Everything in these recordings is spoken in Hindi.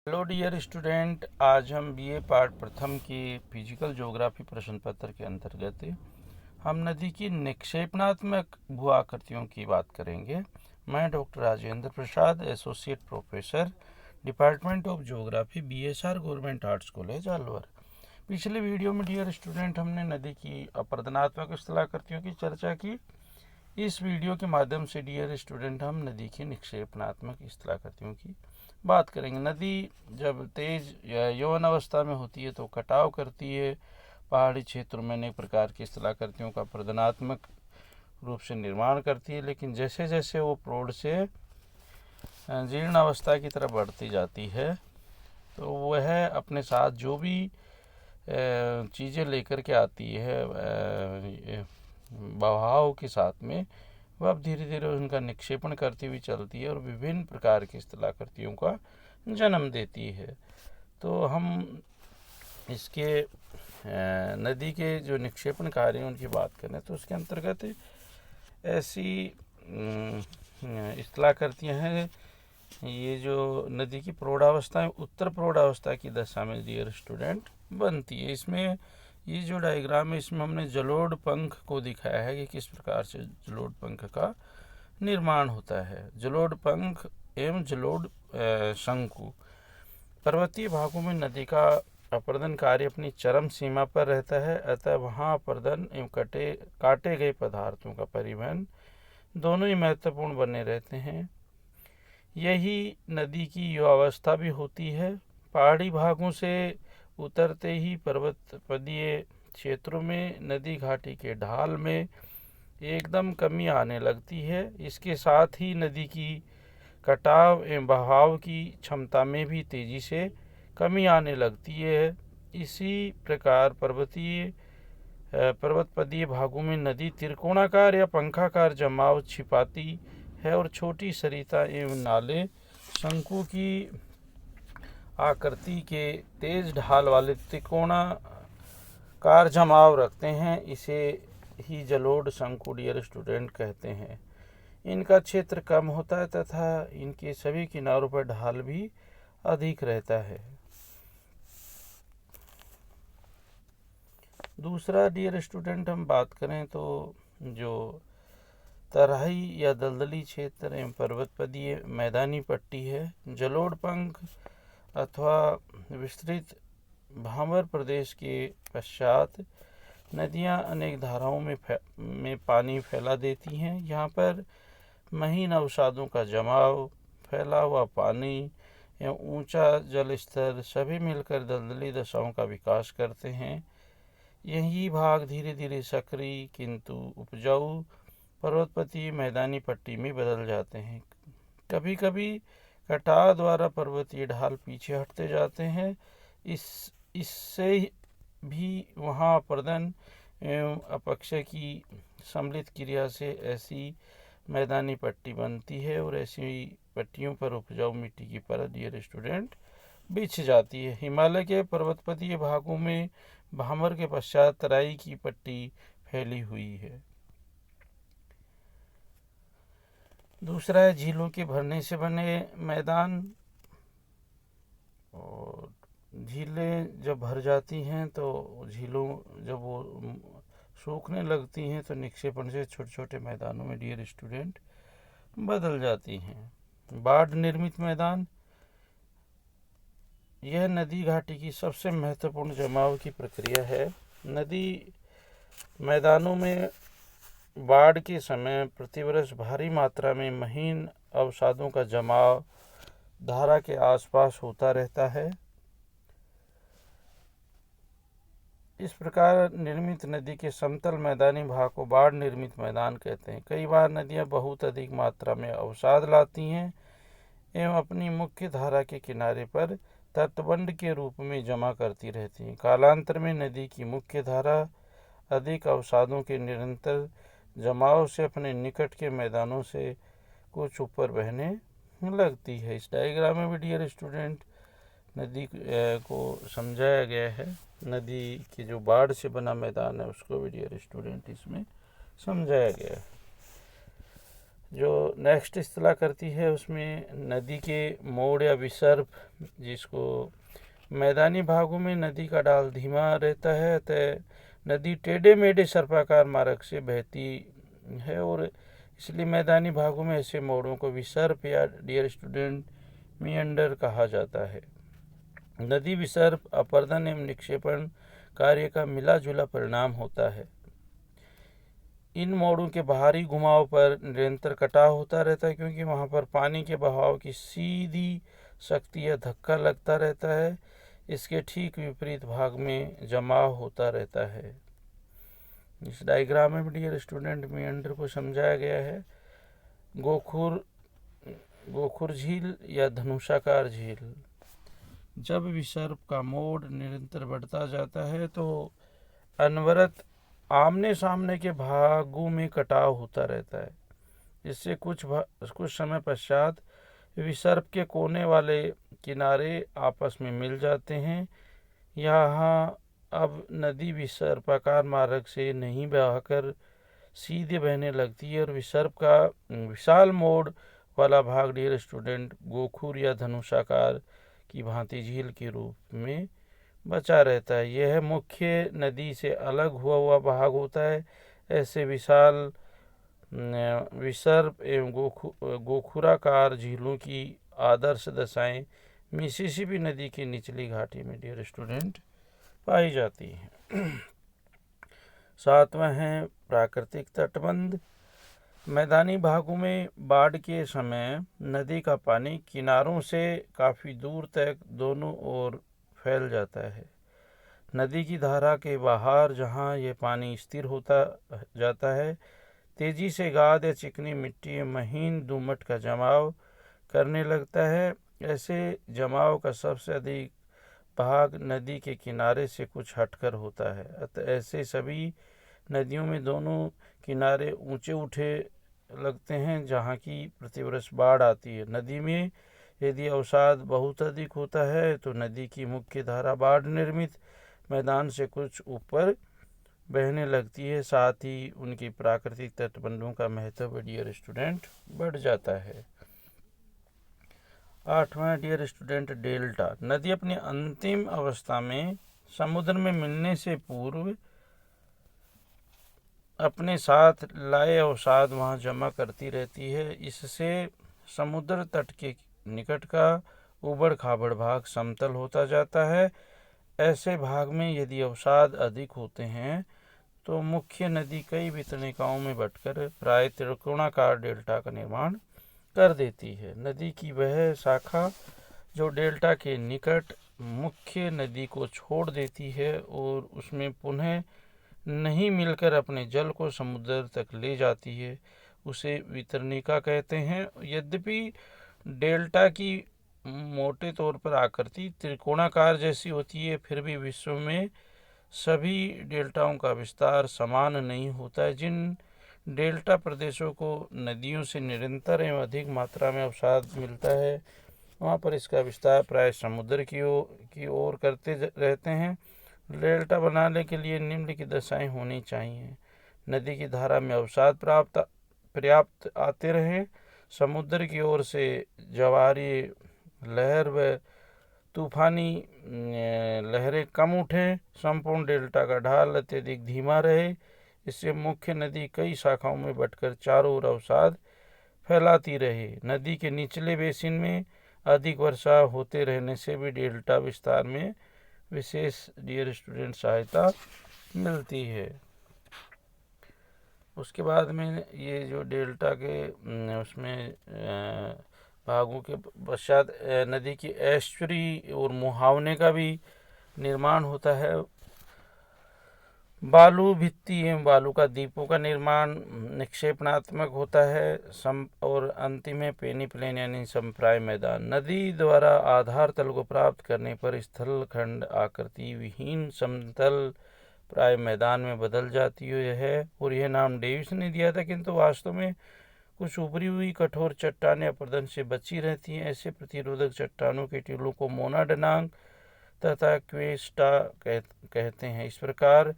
हेलो डियर स्टूडेंट, आज हम बीए पार्ट प्रथम की फिजिकल ज्योग्राफी प्रश्न पत्र के अंतर्गत हम नदी की निक्षेपणात्मक भू आकृतियों की बात करेंगे। मैं doctor Rajendra Prasad, associate professor, department of geography, BSR government arts college Alwar. पिछले वीडियो में डियर स्टूडेंट हमने नदी की अपरदनात्मक स्थलाकृतियों की चर्चा की। इस वीडियो के माध्यम से डियर स्टूडेंट हम नदी की निक्षेपणात्मक स्थलाकृतियों की बात करेंगे। नदी जब तेज या यौवन अवस्था में होती है तो कटाव करती है। पहाड़ी क्षेत्रों में अनेक प्रकार की स्थलाकृतियों का प्रदनात्मक रूप से निर्माण करती है, लेकिन जैसे जैसे वो प्रौढ़ से जीर्ण अवस्था की तरफ बढ़ती जाती है तो वह अपने साथ जो भी चीज़ें लेकर के आती है बहाव के साथ में, वह अब धीरे धीरे उनका निक्षेपण करती हुई चलती है और विभिन्न प्रकार की स्थलाकृतियों का जन्म देती है। तो हम इसके नदी के जो निक्षेपण कार्य हैं उनकी बात करें तो उसके अंतर्गत ऐसी स्थलाकृतियाँ हैं। ये जो नदी की प्रौढ़ावस्था है, उत्तर प्रौढ़ावस्था की दशा में डियर स्टूडेंट बनती है। इसमें ये जो डायग्राम है इसमें हमने जलोढ़ पंख को दिखाया है कि किस प्रकार से जलोढ़ पंख का निर्माण होता है। जलोढ़ पंख एवं जलोढ़ शंकु। पर्वतीय भागों में नदी का अपर्दन कार्य अपनी चरम सीमा पर रहता है, अतः वहाँ अपर्दन एवं काटे गए पदार्थों का परिवहन दोनों ही महत्वपूर्ण बने रहते हैं। यही नदी की युवावस्था भी होती है। पहाड़ी भागों से उतरते ही पर्वतपदीय क्षेत्रों में नदी घाटी के ढाल में एकदम कमी आने लगती है। इसके साथ ही नदी की कटाव एवं बहाव की क्षमता में भी तेजी से कमी आने लगती है। इसी प्रकार पर्वतपदीय भागों में नदी त्रिकोणाकार या पंखाकार जमाव छिपाती है और छोटी सरिता एवं नाले शंकु की आकृति के तेज ढाल वाले त्रिकोणाकार जमाव रखते हैं। इसे ही जलोढ़ शंकु डियर स्टूडेंट कहते हैं। इनका क्षेत्र कम होता है तथा इनके सभी किनारों पर ढाल भी अधिक रहता है। दूसरा डियर स्टूडेंट हम बात करें तो जो तराई या दलदली क्षेत्र एवं पर्वतपदीय मैदानी पट्टी है, जलोढ़ पंख अथवा विस्तृत भांवर प्रदेश के पश्चात नदियां अनेक धाराओं में पानी फैला देती हैं। यहाँ पर महीन अवसादों का जमाव, फैला हुआ पानी एवं ऊंचा जल स्तर सभी मिलकर दलदली दशाओं का विकास करते हैं। यही भाग धीरे धीरे सक्रिय किंतु उपजाऊ पर्वतपति मैदानी पट्टी में बदल जाते हैं। कभी कभी कटाव द्वारा पर्वतीय ढाल पीछे हटते जाते हैं। इससे भी वहाँ अपर्दन एवं अपक्षय की सम्मिलित क्रिया से ऐसी मैदानी पट्टी बनती है और ऐसी पट्टियों पर उपजाऊ मिट्टी की परत डियर स्टूडेंट बिछ जाती है। हिमालय के पर्वतपदीय भागों में भांवर के पश्चात तराई की पट्टी फैली हुई है। दूसरा है झीलों के भरने से बने मैदान। और झीलें जब भर जाती हैं तो झीलों जब वो सूखने लगती हैं तो निक्षेपण से छोटे छोटे मैदानों में डियर स्टूडेंट बदल जाती हैं। बाढ़ निर्मित मैदान, यह नदी घाटी की सबसे महत्वपूर्ण जमाव की प्रक्रिया है। नदी मैदानों में बाढ़ के समय प्रतिवर्ष भारी मात्रा में महीन अवसादों का जमाव धारा के आसपास होता रहता है। इस प्रकार निर्मित नदी के समतल मैदानी भाग को बाढ़ निर्मित मैदान कहते हैं। कई बार नदियां बहुत अधिक मात्रा में अवसाद लाती हैं एवं अपनी मुख्य धारा के किनारे पर तटबंध के रूप में जमा करती रहती हैं। कालांतर में नदी की मुख्य धारा अधिक अवसादों के निरंतर जमाव से अपने निकट के मैदानों से कुछ ऊपर बहने लगती है। इस डायग्राम में भी डियर स्टूडेंट नदी को समझाया गया है। नदी के जो बाढ़ से बना मैदान है उसको भी डियर स्टूडेंट इसमें समझाया गया है। जो नेक्स्ट इस्तेला करती है उसमें नदी के मोड़ या विसर्प, जिसको मैदानी भागों में नदी का डाल धीमा रहता है, अतः नदी टेढ़े मेढ़े सर्पाकार मार्ग से बहती है और इसलिए मैदानी भागों में ऐसे मोड़ों को विसर्प या डियर स्टूडेंट मियंडर कहा जाता है। नदी विसर्प अपर्दन एवं निक्षेपण कार्य का मिला जुला परिणाम होता है। इन मोड़ों के बाहरी घुमाव पर निरंतर कटाव होता रहता है, क्योंकि वहां पर पानी के बहाव की सीधी शक्ति या धक्का लगता रहता है। इसके ठीक विपरीत भाग में जमाव होता रहता है। इस डायग्राम में डियर स्टूडेंट मियंडर को समझाया गया है। गोखुर झील या धनुषाकार झील। जब विसर्प का मोड़ निरंतर बढ़ता जाता है तो अनवरत आमने सामने के भागों में कटाव होता रहता है, जिससे कुछ समय पश्चात विसर्प के कोने वाले किनारे आपस में मिल जाते हैं। यहाँ अब नदी विसर्पाकार मार्ग से नहीं बहकर सीधे बहने लगती है और विसर्प का विशाल मोड़ वाला भाग डियर स्टूडेंट गोखुर या धनुषाकार की भांति झील के रूप में बचा रहता है। यह मुख्य नदी से अलग हुआ भाग होता है। ऐसे विशाल विसर्प एवं गोखुराकार झीलों की आदर्श दशाएं मिसिसिपी नदी की निचली घाटी में डियर स्टूडेंट पाई जाती हैं। सातवां है प्राकृतिक तटबंध। मैदानी भागों में बाढ़ के समय नदी का पानी किनारों से काफ़ी दूर तक दोनों ओर फैल जाता है। नदी की धारा के बाहर जहाँ ये पानी स्थिर होता जाता है, तेजी से गाद या चिकनी मिट्टी महीन दोमट का जमाव करने लगता है। ऐसे जमाव का सबसे अधिक भाग नदी के किनारे से कुछ हटकर होता है, अतः ऐसे सभी नदियों में दोनों किनारे ऊंचे उठे लगते हैं जहाँ की प्रतिवर्ष बाढ़ आती है। नदी में यदि अवसाद बहुत अधिक होता है तो नदी की मुख्य धारा बाढ़ निर्मित मैदान से कुछ ऊपर बहने लगती है। साथ ही उनकी प्राकृतिक तटबंधों का महत्व डियर स्टूडेंट बढ़ जाता है। आठवां डियर स्टूडेंट डेल्टा। नदी अपनी अंतिम अवस्था में समुद्र में मिलने से पूर्व अपने साथ लाए अवसाद वहाँ जमा करती रहती है। इससे समुद्र तट के निकट का उबड़ खाबड़ भाग समतल होता जाता है। ऐसे भाग में यदि अवसाद अधिक होते हैं तो मुख्य नदी कई वितरणिकाओं में बंटकर प्राय त्रिकोणाकार डेल्टा का निर्माण कर देती है। नदी की वह शाखा जो डेल्टा के निकट मुख्य नदी को छोड़ देती है और उसमें पुनः नहीं मिलकर अपने जल को समुद्र तक ले जाती है, उसे वितरणिका कहते हैं। यद्यपि डेल्टा की मोटे तौर पर आकृति त्रिकोणाकार जैसी होती है, फिर भी विश्व में सभी डेल्टाओं का विस्तार समान नहीं होता है। जिन डेल्टा प्रदेशों को नदियों से निरंतर एवं अधिक मात्रा में अवसाद मिलता है, वहाँ पर इसका विस्तार प्राय समुद्र की ओर करते रहते हैं। डेल्टा बनाने के लिए निम्नलिखित दशाएं होनी चाहिए। नदी की धारा में अवसाद पर्याप्त आते रहे, समुद्र की ओर से ज्वारी लहर व तूफानी लहरें कम उठें, संपूर्ण डेल्टा का ढाल अत्यधिक धीमा रहे। इससे मुख्य नदी कई शाखाओं में बंटकर चारों ओर अवसाद फैलाती रहे। नदी के निचले बेसिन में अधिक वर्षा होते रहने से भी डेल्टा विस्तार में विशेष डियर स्टूडेंट सहायता मिलती है। उसके बाद में ये जो डेल्टा के उसमें भागों के पश्चात नदी की एस्चुरी और मुहावने का भी निर्माण होता है। बालू भित्ति एवं बालू का द्वीपों का निर्माण निक्षेपणात्मक होता है। और अंतिम में पेनीप्लेन यानी संप्राय मैदान। नदी द्वारा आधार तल को प्राप्त करने पर स्थल खंड आकृति विहीन समतल प्राय मैदान में बदल जाती है और यह नाम डेविस ने दिया था, किंतु वास्तव में कुछ उभरी हुई कठोर चट्टानें अपरदन से बची रहती हैं। ऐसे प्रतिरोधक चट्टानों के टीलों को मोनाडनांग तथा क्वेस्टा कहते हैं। इस प्रकार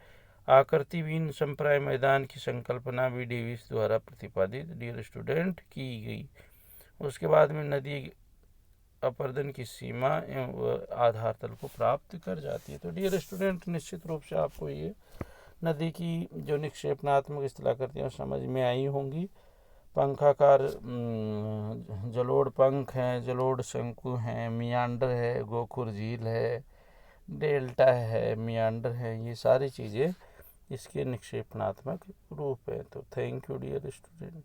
आकृतिहीन संप्राय मैदान की संकल्पना भी डेविस द्वारा प्रतिपादित डियर स्टूडेंट की गई। उसके बाद में नदी अपर्दन की सीमा एवं आधार तल को प्राप्त कर जाती है। तो डियर स्टूडेंट, निश्चित रूप से आपको ये नदी की जो निक्षेपणात्मक स्थलाकृतियाँ समझ में आई होंगी। पंखाकार जलोढ़ पंख हैं, जलोढ़ शंकु हैं, मियांडर है, गोखुर झील है, डेल्टा है, मियांडर है, ये सारी चीज़ें इसके निक्षेपणात्मक रूप है। तो थैंक यू डियर स्टूडेंट।